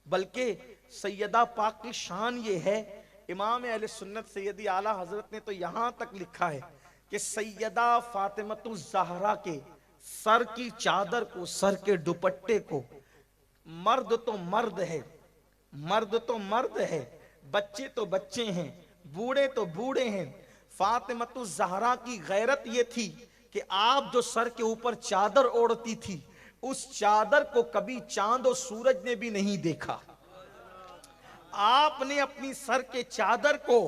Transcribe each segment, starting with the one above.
बल्कि सैयदा पाक की शान ये है, इमाम अहले सुन्नत सैयदी आला हजरत ने तो यहां तक लिखा है कि सैयदा फातिमतुज ज़हरा के सर की चादर को, सर के दुपट्टे को, मर्द तो मर्द है, मर्द तो मर्द है, बच्चे तो बच्चे हैं, बूढ़े तो बूढ़े हैं, फातिमतुज ज़हरा की गैरत ये थी कि आप जो सर के ऊपर चादर ओढ़ती थी, उस चादर को कभी चांद और सूरज ने भी नहीं देखा। आपने अपनी सर के चादर को,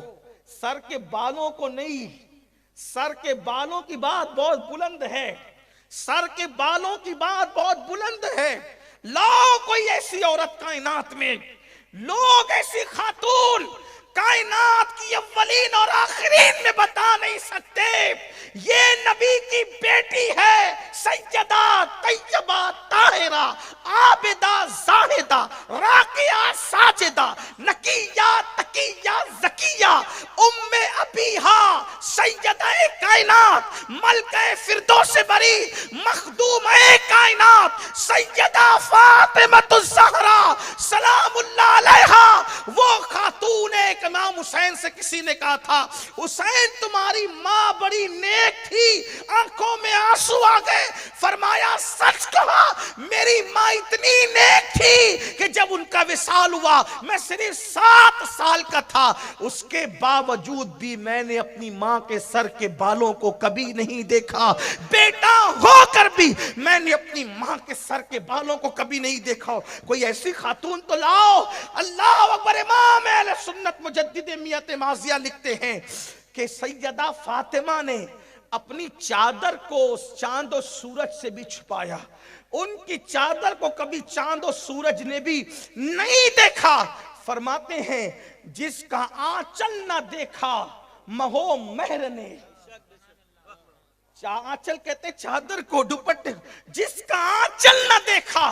सर के बालों को नहीं, सर के बालों की बात बहुत बुलंद है, सर के बालों की बात बहुत बुलंद है। लो कोई ऐसी औरत कायनात में, लोग ऐसी खातून कायनात की अव्वलीन और आखिरीन में बता नहीं सकते ये नबी की बेटी है, सैयदा तैयबा ताहिरा आबिदा जाहिदा राकिया साजिदा नकिया तकिया ज़किया उम्मे अबीहा सैयदा कायनात मलके फिरदौस बरी मखदूम कायनात सैयदा फातिमतुज ज़हरा सलामुल्लाह अलैहा। वो खातून एक इमाम हुसैन से किसी ने कहा था, हुसैन तुम्हारी माँ बड़ी नेक थी, आंखों में आंसू आ गए। फरमाया सच कहा, मेरी माँ इतनी नेक थी कि जब उनका विसाल हुआ मैं सिर्फ 7 साल का था, उसके बावजूद भी मैंने अपनी माँ के सर के बालों को कभी नहीं देखा। बेटा होकर भी मैंने अपनी माँ के सर के बालों को कभी नहीं देखा। कोई ऐसी खातून तो लाओ। अल्लाह अकबर। इमाम अहले सुन्नत मुजद्दिद मियत माजिया लिखते हैं कि सैयदा फातिमा ने अपनी चादर को चांद और सूरज से भी छुपाया। उनकी चादर को कभी चांद और सूरज ने भी नहीं देखा। फरमाते हैं जिसका आंचल ना देखा महो महर ने, आंचल कहते चादर को, दुपट्टे, जिसका आंचल ना देखा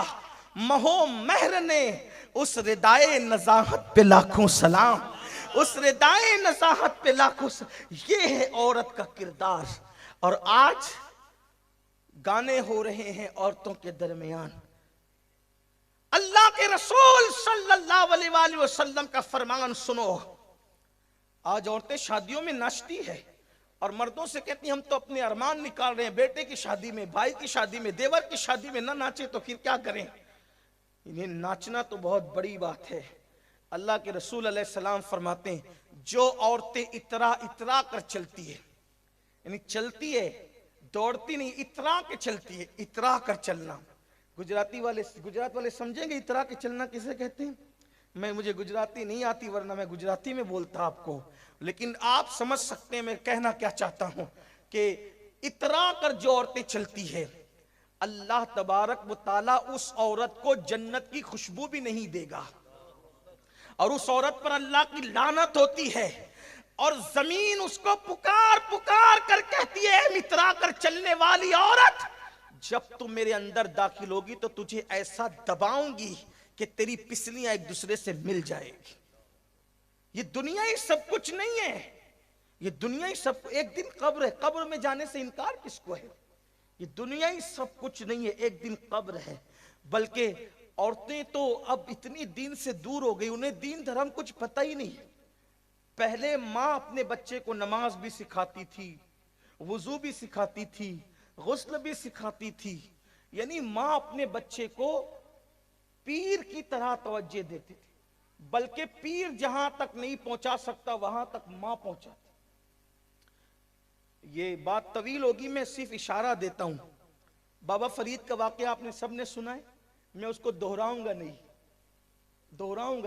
महो महर ने, उस रिदाए नजाहत पे लाखों सलाम, उस रिदाए नजाहत पे लाखों सलाम। ये है औरत का किरदार। और आज गाने हो रहे हैं औरतों के दरमियान। अल्लाह के रसूल सल्लल्लाहु अलैहि वसल्लम का फरमान सुनो। आज औरतें शादियों में नाचती है और मर्दों से कहती हम तो अपने अरमान निकाल रहे हैं, बेटे की शादी में, भाई की शादी में, देवर की शादी में ना नाचे तो फिर क्या करें। इन्हें नाचना तो बहुत बड़ी बात है। अल्लाह के रसूल अलैहि सलाम फरमाते हैं जो औरतें इतरा इतरा कर चलती है, यानी चलती है, दौड़ती नहीं, इतरा के चलती है, इतरा कर चलना। गुजरात वाले समझेंगे इतरा के चलना किसे कहते हैं। मुझे गुजराती नहीं आती वरना मैं गुजराती में बोलता आपको, लेकिन आप समझ सकते हैं मैं कहना क्या चाहता हूं कि इतरा कर जो औरतें चलती है, अल्लाह तबारक व तआला उस औरत को जन्नत की खुशबू भी नहीं देगा और उस औरत पर अल्लाह की लानत होती है। और जमीन उसको पुकार पुकार कर कहती है मित्रा कर चलने वाली औरत, जब तुम मेरे अंदर दाखिल होगी तो तुझे ऐसा दबाऊंगी कि तेरी पिसलियां एक दूसरे से मिल जाएगी। ये दुनिया ही सब कुछ नहीं है, ये दुनिया ही सब, एक दिन कब्र है, कब्र में जाने से इनकार किसको है। ये दुनिया ही सब कुछ नहीं है, एक दिन कब्र है। बल्कि औरतें तो अब इतनी दीन से दूर हो गई, उन्हें दीन धर्म कुछ पता ही नहीं। पहले माँ अपने बच्चे को नमाज भी सिखाती थी, वुजू भी सिखाती थी, गुस्ल भी सिखाती थी, यानी माँ अपने बच्चे को पीर की तरह तवज्जो देती थी। बल्कि पीर जहां तक नहीं पहुंचा सकता वहां तक माँ पहुंचाती। ये बात तवील होगी, मैं सिर्फ इशारा देता हूं। बाबा फरीद का वाकया आपने सबने सुना है, मैं उसको दोहराऊंगा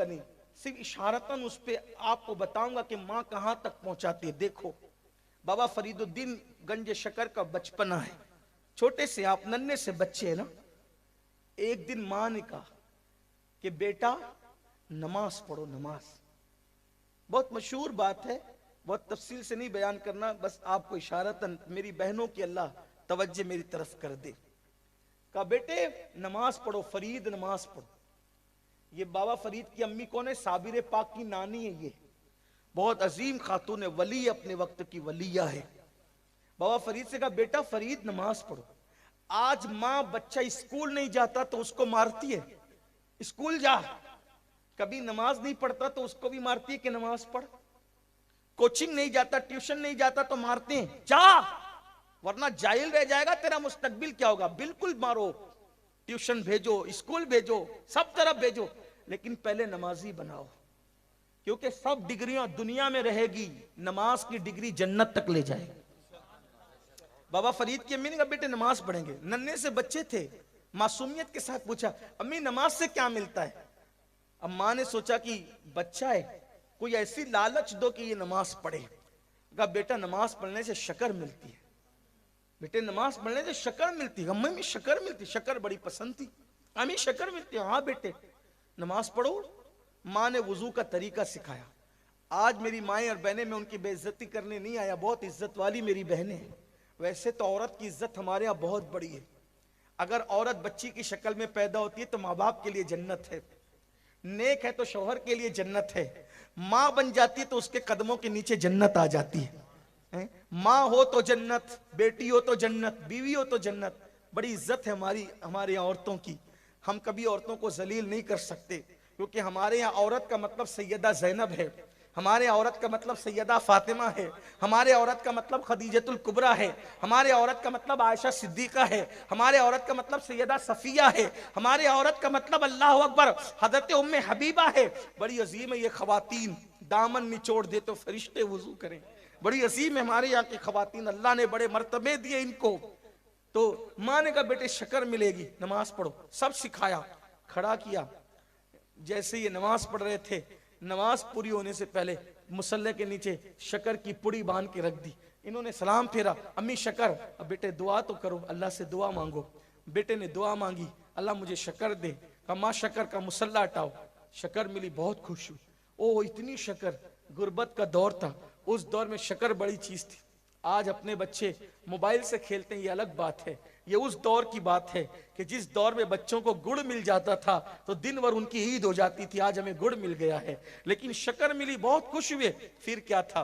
नहीं, सिर्फ इशारतन उस पे आपको बताऊंगा कि माँ कहां तक पहुंचाती है। देखो बाबा फरीदुद्दीन गंज शकर का बचपना है, छोटे से आप नन्हे से बच्चे हैं ना। एक दिन माँ ने कहा कि बेटा नमाज पढ़ो, नमाज। बहुत मशहूर बात है, बहुत तफसील से नहीं बयान करना, बस आपको इशारतन मेरी बहनों की अल्लाह तवज्जो मेरी तरफ कर दे। कहा बेटे नमाज पढ़ो, फरीद नमाज पढ़ो। ये बाबा फरीद की अम्मी कौन है? साबिर पाक की नानी है। ये बहुत अजीम खातून है, वली अपने वक्त की वलिया है। बाबा फरीद से कहा बेटा फरीद नमाज पढ़ो। आज माँ बच्चा स्कूल नहीं जाता तो उसको मारती है, स्कूल जा, कभी नमाज नहीं पढ़ता तो उसको भी मारती है कि नमाज पढ़। कोचिंग नहीं जाता, ट्यूशन नहीं जाता तो मारते हैं जा, वरना जाहिल रह जाएगा, तेरा मुस्तकबिल क्या होगा। बिल्कुल मारो, ट्यूशन भेजो, स्कूल भेजो, सब तरफ भेजो, लेकिन पहले नमाजी बनाओ, क्योंकि सब डिग्रियां दुनिया में रहेगी, नमाज की डिग्री जन्नत तक ले जाएगी। बाबा फरीद की अम्मी ने कहा बेटे नमाज पढ़ेंगे। नन्हे से बच्चे थे, मासूमियत के साथ पूछा अम्मी नमाज से क्या मिलता है। अब माँ ने सोचा कि बच्चा है, कोई ऐसी लालच दो कि ये नमाज पढ़े। कहा बेटा नमाज पढ़ने से शक्कर मिलती है, बेटे नमाज पढ़ने से शक्कर मिलती है। अम्मी में शक्कर मिलती, शक्कर बड़ी पसंद थी। अम्मी शक्कर मिलती है, हाँ बेटे नमाज पढ़ो। माँ ने वुजू का तरीका सिखाया। आज मेरी माएँ और बहनें, मैं उनकी बेइज्जती करने नहीं आया, बहुत इज्जत वाली मेरी बहनें हैं। वैसे तो औरत की इज्जत हमारे यहाँ बहुत बड़ी है। अगर औरत बच्ची की शक्ल में पैदा होती है तो माँ बाप के लिए जन्नत है, नेक है तो शौहर के लिए जन्नत है, माँ बन जाती है तो उसके कदमों के नीचे जन्नत आ जाती है। माँ हो तो जन्नत, बेटी हो तो जन्नत, बीवी हो तो जन्नत। बड़ी इज्जत है हमारे यहाँ औरतों की। हम कभी औरतों को जलील नहीं कर सकते, क्योंकि हमारे यहाँ औरत का मतलब सैयदा ज़ैनब है, हमारे औरत का मतलब सैयदा फातिमा है, हमारे औरत का मतलब खदीजतुल कुबरा है, हमारे औरत का मतलब आयशा सिद्दीका है, हमारे औरत का मतलब सैयदा सफिया है, हमारे औरत का मतलब अल्लाह अकबर हजरत उम्मे हबीबा है। बड़ी अजीम है ये खवातीन, दामन निचोड़ दे तो फरिश्ते वुजू करें। बड़ी अजीम है हमारे यहाँ की खवातीन, अल्लाह ने बड़े मर्तबे दिए इनको। तो माँ ने कहा बेटे शक्कर मिलेगी, नमाज पढ़ो, सब सिखाया, खड़ा किया। जैसे ये नमाज पढ़ रहे थे, नमाज पूरी होने से पहले मुसल्ले के नीचे शक्कर की पुड़ी बांध के रख दी। इन्होंने सलाम फेरा, अम्मी शक्कर, अब बेटे दुआ तो करो, अल्लाह से दुआ मांगो। बेटे ने दुआ मांगी, अल्लाह मुझे शक्कर दे। कहा माँ शक्कर का मुसल्ला हटाओ। शक्कर मिली, बहुत खुश हुई। ओ इतनी शक्कर, गुर्बत का दौर था, उस दौर में शक्कर बड़ी चीज थी। आज अपने बच्चे मोबाइल से खेलते हैं, ये अलग बात है। ये उस दौर की बात है कि जिस दौर में बच्चों को गुड़ मिल जाता था तो दिन भर उनकी ईद हो जाती थी। आज हमें गुड़ मिल गया है, लेकिन शक्कर मिली, बहुत खुश हुए। फिर क्या था,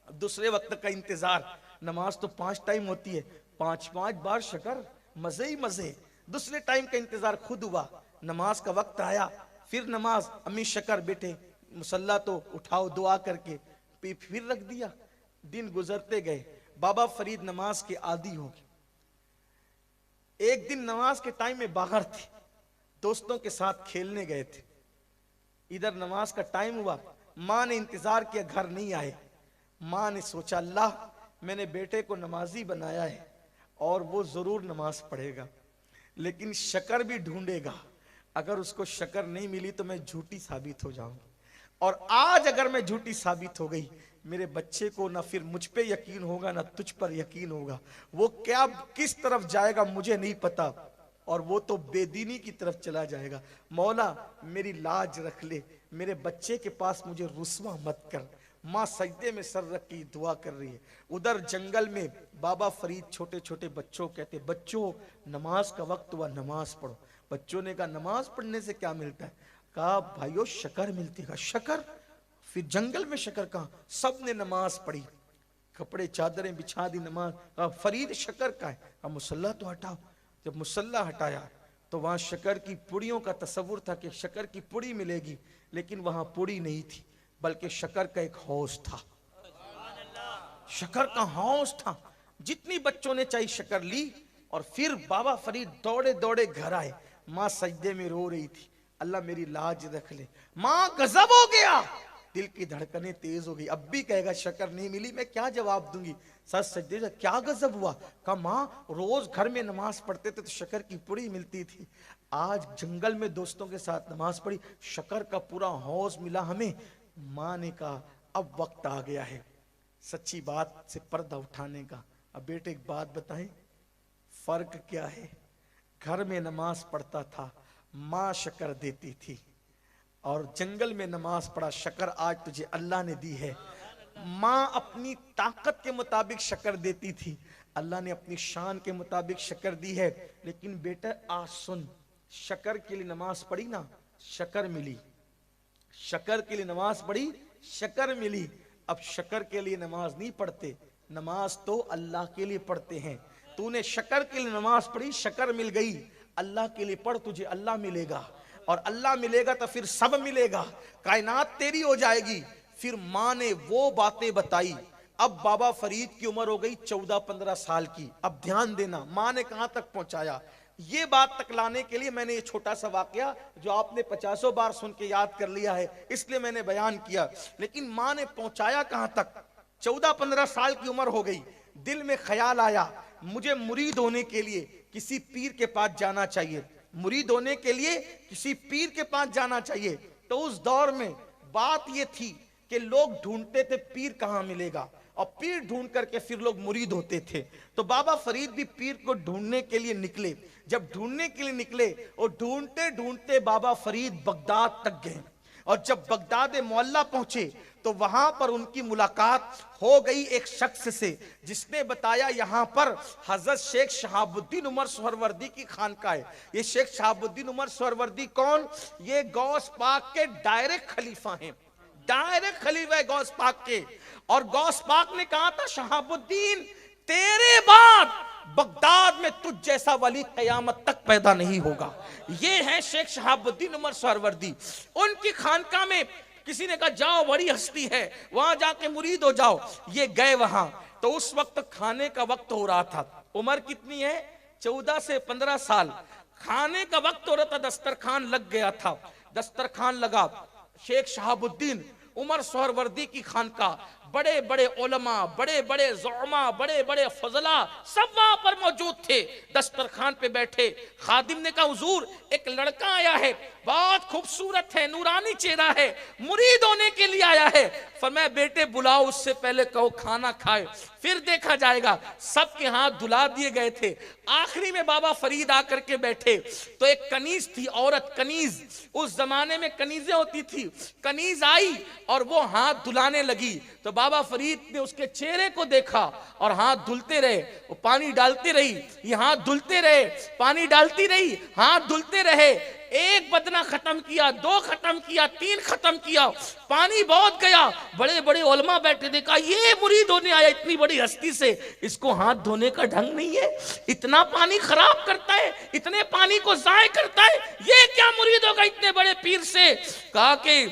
दूसरे वक्त का इंतजार। नमाज तो 5 टाइम होती है, 5-5 बार शक्कर, मजे ही मजे। दूसरे टाइम का इंतजार खुद हुआ, नमाज का वक्त आया, फिर नमाज। अम्मी शक्कर, बेटे मुसल्ला तो उठाओ दुआ करके, फिर रख दिया। दिन गुजरते गए, बाबा फरीद नमाज के आदी हो गए। एक दिन नमाज के टाइम में बाहर थे, दोस्तों के साथ खेलने गए थे। इधर नमाज का टाइम हुआ, माँ ने इंतजार किया, घर नहीं आए। माँ ने सोचा अल्लाह मैंने बेटे को नमाजी बनाया है और वो जरूर नमाज पढ़ेगा, लेकिन शक्कर भी ढूंढेगा। अगर उसको शक्कर नहीं मिली तो मैं झूठी साबित हो जाऊंगी, और आज अगर मैं झूठी साबित हो गई, मेरे बच्चे को ना फिर मुझ पे यकीन होगा ना तुझ पर यकीन होगा। वो क्या किस तरफ जाएगा मुझे नहीं पता, और वो तो बेदीनी की तरफ चला जाएगा। मौला मेरी लाज रख ले, मेरे बच्चे के पास मुझे रुस्वा मत कर। माँ सजदे में सर रख के दुआ कर रही है। उधर जंगल में बाबा फरीद छोटे छोटे बच्चों कहते, बच्चों नमाज का वक्त हुआ, नमाज पढ़ो। बच्चों ने कहा नमाज पढ़ने से क्या मिलता है? कहा भाइयों शक्कर मिलती है। शक्कर? फिर जंगल में शक्कर कहाँ? सब ने नमाज पढ़ी, कपड़े चादरें बिछा दी, नमाज। कहा फरीद शक्कर का है? कहा मुसल्ला तो हटाओ। जब मुसल्ला हटाया तो वहां शक्कर की पुड़ियों का तस्वुर था कि शक्कर की पुड़ी मिलेगी, लेकिन वहां पुड़ी नहीं थी, बल्कि शक्कर का एक हौज था। शक्कर का हौज था। जितनी बच्चों ने चाहिए शक्कर ली, और फिर बाबा फरीद दौड़े दौड़े घर आए। माँ सजदे में रो रही थी, अल्लाह मेरी लाज रख ले। माँ गजब हो गया, दिल की धड़कनें तेज हो गई। अब भी कहेगा शक्कर नहीं मिली, मैं क्या जवाब दूंगी? सच सजदे से क्या गजब हुआ? कहा माँ रोज घर में नमाज पढ़ते थे तो शक्कर की पुड़ी मिलती थी, आज जंगल में दोस्तों के साथ नमाज पढ़ी, शक्कर का पूरा हौज मिला हमें। माँ ने कहा अब वक्त आ गया है सच्ची बात से पर्दा उठाने का। अब बेटे एक बात बताएं, फर्क क्या है? घर में नमाज पढ़ता था, माँ शक्कर देती थी, और जंगल में नमाज पढ़ा, शक्कर आज तुझे अल्लाह ने दी है। माँ अपनी ताकत के मुताबिक शक्कर देती थी, अल्लाह ने अपनी शान के मुताबिक शक्कर दी है। लेकिन बेटा आज सुन, शक्कर के लिए नमाज पढ़ी ना, शक्कर मिली। शक्कर के लिए नमाज पढ़ी, शक्कर मिली। अब शक्कर के लिए नमाज नहीं पढ़ते, नमाज तो अल्लाह के लिए पढ़ते हैं। तूने शक्कर के लिए नमाज पढ़ी, शक्कर मिल गई, अल्लाह के लिए पढ़, तुझे अल्लाह मिलेगा। और अल्लाह मिलेगा तो फिर सब मिलेगा, कायनात तेरी हो जाएगी। फिर माँ ने वो बातें बताई। अब बाबा फरीद की उम्र हो गई 14-15 साल की। अब ध्यान देना माँ ने कहां तक पहुंचाया। ये बात तक लाने के लिए मैंने ये छोटा सा वाकया जो आपने 50 बार सुन के याद कर लिया है, इसलिए मैंने बयान किया। लेकिन माँ ने पहुंचाया कहां तक। 14-15 साल की उम्र हो गई, दिल में ख्याल आया मुझे मुरीद होने के लिए किसी पीर के पास जाना चाहिए, मुरीद होने के लिए किसी पीर के पास जाना चाहिए। तो उस दौर में बात ये थी कि लोग ढूंढते थे पीर कहां मिलेगा, और पीर ढूंढ करके फिर लोग मुरीद होते थे। तो बाबा फरीद भी पीर को ढूंढने के लिए निकले। जब ढूंढने के लिए निकले और ढूंढते ढूंढते बाबा फरीद बगदाद तक गए, और जब बगदाद मोहल्ला पहुंचे तो वहां पर उनकी मुलाकात हो गई एक शख्स से, जिसने बताया यहां पर हजरत शेख शहाबुद्दीन उमर सोहरवर्दी की खानका है। ये शेख शहाबुद्दीन उमर सोहरवर्दी कौन? ये गौस पाक के डायरेक्ट खलीफा हैं, डायरेक्ट खलीफा है गौस पाक के। और गौस पाक ने कहा था शहाबुद्दीन तेरे बाद बगदाद में तुझ जैसा वली कयामत तक पैदा नहीं होगा। ये है शेख शहाबुद्दीन उमर सोहरवर्दी। उनकी खानका में किसी ने कहा जाओ बड़ी हस्ती है, वहां जाके मुरीद हो जाओ। ये गए वहां, तो उस वक्त खाने का वक्त हो रहा था। उम्र कितनी है? 14 से 15 साल। खाने का वक्त हो रहा था, दस्तरखान लग गया था। दस्तरखान लगा, शेख शहाबुद्दीन उमर सोहरवर्दी की खानका, बड़े बड़े उलमा, बड़े बड़े ज़ुअमा, बड़े बड़े फजला सब वहां पर मौजूद थे। दस्तरखान पे बैठे, खादिम ने कहा हुजूर एक लड़का आया है, बहुत खूबसूरत है, नूरानी चेहरा है, मुरीद होने के लिए आया है। फरमाया बेटे बुलाओ, उससे पहले कहो खाना खाए, फिर देखा जाएगा। सबके हाथ धुला दिए गए थे। आखिरी में बाबा फरीद आकर के बैठे, तो एक कनीज थी औरत, कनीज, उस जमाने में कनीजें होती थी। कनीज आई और वो हाथ धुलाने लगी, तो बाबा फरीद ने उसके चेहरे को देखा और हाथ धुलते रहे। वो पानी डालती रही, ये हाथ धुलते रहे, पानी डालती रही, हाथ धुलते रहे। एक बदना खत्म किया, 2 खत्म किया, 3 खत्म किया, पानी बहुत गया। बड़े बड़े उलमा बैठे, देखा ये मुरीद होने आया इतनी बड़ी हस्ती से, इसको हाथ धोने का ढंग नहीं है, इतना पानी खराब करता है, इतने पानी को जाय करता है, ये क्या मुरीद होगा इतने बड़े पीर से। कहा कि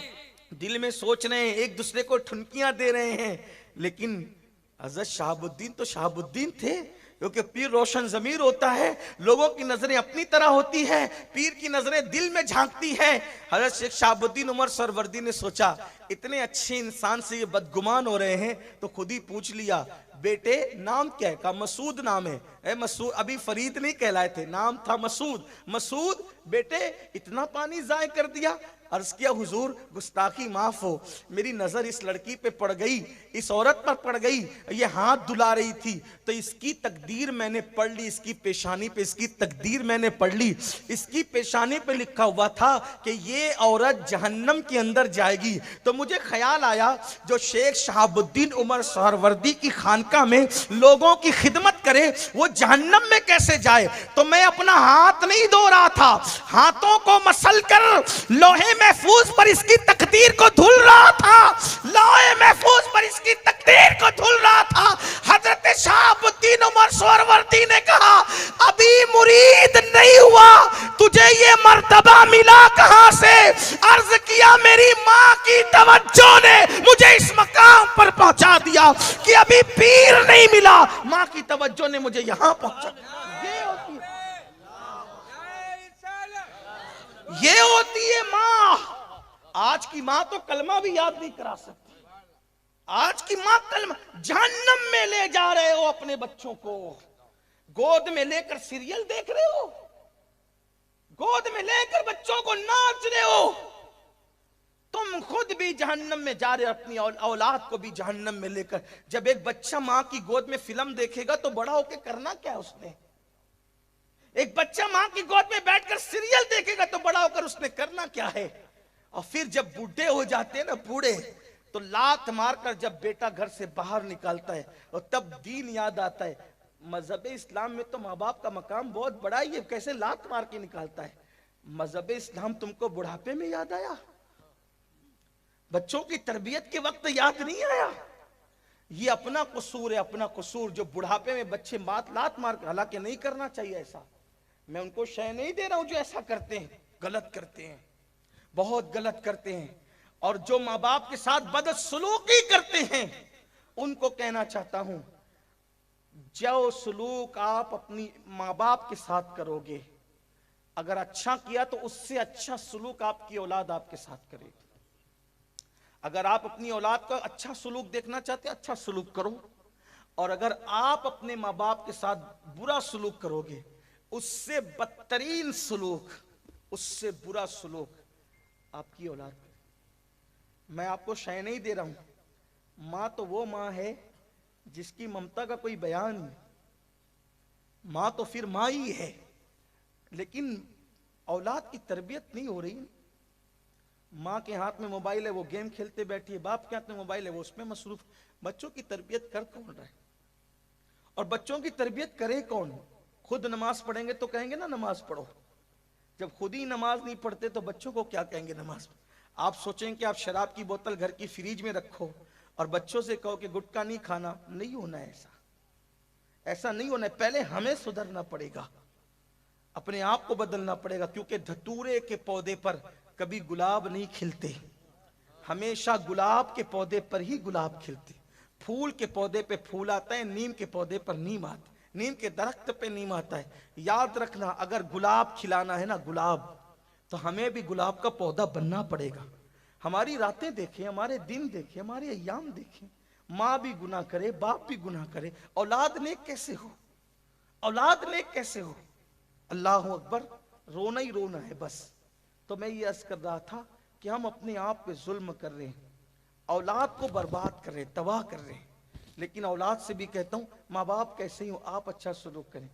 दिल में सोच रहे हैं, एक दूसरे को ठुनकियां दे रहे हैं, लेकिन हजरत शहाबुद्दीन तो शहाबुद्दीन थे, क्योंकि पीर रोशन ज़मीर होता है, लोगों की नजरें अपनी तरह होती है, पीर की नजरें दिल में झांकती है। हजरत शेख शहाबुद्दीन उमर सोहरवर्दी ने सोचा इतने अच्छे इंसान से ये बदगुमान हो रहे हैं, तो खुद ही पूछ लिया बेटे नाम क्या है? कहा मसूद नाम है। मसूद, अभी फरीद नहीं कहलाए थे, नाम था मसूद। मसूद बेटे इतना पानी जाय कर दिया। अर्ज किया हुजूर गुस्ताखी माफ हो, मेरी नजर इस लड़की पे पड़ गई, इस औरत पर पड़ गई, ये हाथ धुला रही थी, तो इसकी तकदीर मैंने पढ़ ली, इसकी पेशानी पे इसकी तकदीर मैंने पढ़ ली। इसकी पेशानी पे लिखा हुआ था कि ये औरत जहन्नम के अंदर जाएगी। तो मुझे ख्याल आया जो शेख शहाबुद्दीन उमर सोहरवर्दी की खानका में लोगों की खिदमत करे वो जहन्नम में कैसे जाए। तो मैं अपना हाथ नहीं धो रहा था, हाथों को मसल कर लोहे महफूज पर इसकी तकदीर को धुल रहा था, लोहे महफूज पर इसकी तकदीर को धुल रहा था। हजरत शहाबुद्दीन उमर सोहरवर्दी ने कहा अभी मुरीद नहीं हुआ, तुझे ये मर्तबा मिला कहां से? अर्ज किया मेरी मां की तवज्जो ने मुझे इस मकाम पर पहुंचा दिया कि अभी पीर नहीं मिला, मां की तवज्जो ने मुझे यहां पहुंचा। ये होती है मां। आज की मां तो कलमा भी याद नहीं करा सकती। आज की मां कलमा, जहन्नम में ले जा रहे हो अपने बच्चों को, गोद में लेकर सीरियल देख रहे हो, गोद में लेकर बच्चों को नाच रहे हो, तुम खुद भी जहन्नम में जा रहे हो, अपनी औलाद को भी जहन्नम में लेकर। जब एक बच्चा मां की गोद में फिल्म देखेगा तो बड़ा होकर करना क्या है उसने? एक बच्चा मां की गोद में बैठकर सीरियल देखेगा तो बड़ा होकर उसने करना क्या है? और फिर जब बूढ़े हो जाते हैं ना, बूढ़े, तो लात मारकर जब बेटा घर से बाहर निकालता है और तब दीन याद आता है। मजहब इस्लाम में तो माँ बाप का मकाम बहुत बड़ा ही है, कैसे लात मार के निकालता है। मजहब इस्लाम तुमको बुढ़ापे में याद आया, बच्चों की तरबियत के वक्त याद नहीं आया। ये अपना कसूर है, अपना कसूर जो बुढ़ापे में बच्चे लात मार, हालांकि नहीं करना चाहिए ऐसा, मैं उनको शय नहीं दे रहा हूं जो ऐसा करते हैं, गलत करते हैं, बहुत गलत करते हैं। और जो माँ बाप के साथ बदसलूकी करते हैं उनको कहना चाहता हूं, जो सलूक आप अपनी माँ बाप के साथ करोगे, अगर अच्छा किया तो उससे अच्छा सलूक आपकी औलाद आपके साथ करेगी। अगर आप अपनी औलाद का अच्छा सलूक देखना चाहते हैं, अच्छा सलूक करो। और अगर आप अपने माँ बाप के साथ बुरा सलूक करोगे, उससे बदतरीन सलूक, उससे बुरा सलूक आपकी औलाद करे। मैं आपको शय नहीं दे रहा हूं, मां तो वो मां है जिसकी ममता का कोई बयान नहीं। मां तो फिर मां ही है, लेकिन औलाद की तरबियत नहीं हो रही। माँ के हाथ में मोबाइल है, वो गेम खेलते बैठी है, बाप के हाथ में मोबाइल है, वो उसमें मसरूफ। बच्चों की तरबियत कर कौन रहा है? और बच्चों की तरबियत करे कौन? खुद नमाज पढ़ेंगे तो कहेंगे ना नमाज पढ़ो, जब खुद ही नमाज नहीं पढ़ते तो बच्चों को क्या कहेंगे नमाज? आप सोचें कि आप शराब की बोतल घर की फ्रिज में रखो और बच्चों से कहो कि गुटखा नहीं खाना, नहीं होना है ऐसा, ऐसा नहीं होना है। पहले हमें सुधरना पड़ेगा, अपने आप को बदलना पड़ेगा, क्योंकि धतूरे के पौधे पर कभी गुलाब नहीं खिलते, हमेशा गुलाब के पौधे पर ही गुलाब खिलते। फूल के पौधे पे फूल आता है, नीम के पौधे पर नीम आता है, नीम के दरख्त पे नीम आता है। याद रखना, अगर गुलाब खिलाना है ना गुलाब, तो हमें भी गुलाब का पौधा बनना पड़ेगा। हमारी रातें देखें, हमारे दिन देखें, हमारे अय्याम देखें, माँ भी गुनाह करे, बाप भी गुनाह करे, औलाद नेक कैसे हो? औलाद नेक कैसे हो? अल्लाह अकबर, रोना ही रोना है बस। तो मैं ये अर्ज कर रहा था कि हम अपने आप पे जुल्म कर रहे हैं, औलाद को बर्बाद कर रहे हैं, तबाह कर रहे हैं। लेकिन औलाद से भी कहता हूं, माँ बाप कैसे ही हो, आप अच्छा सलूक करें।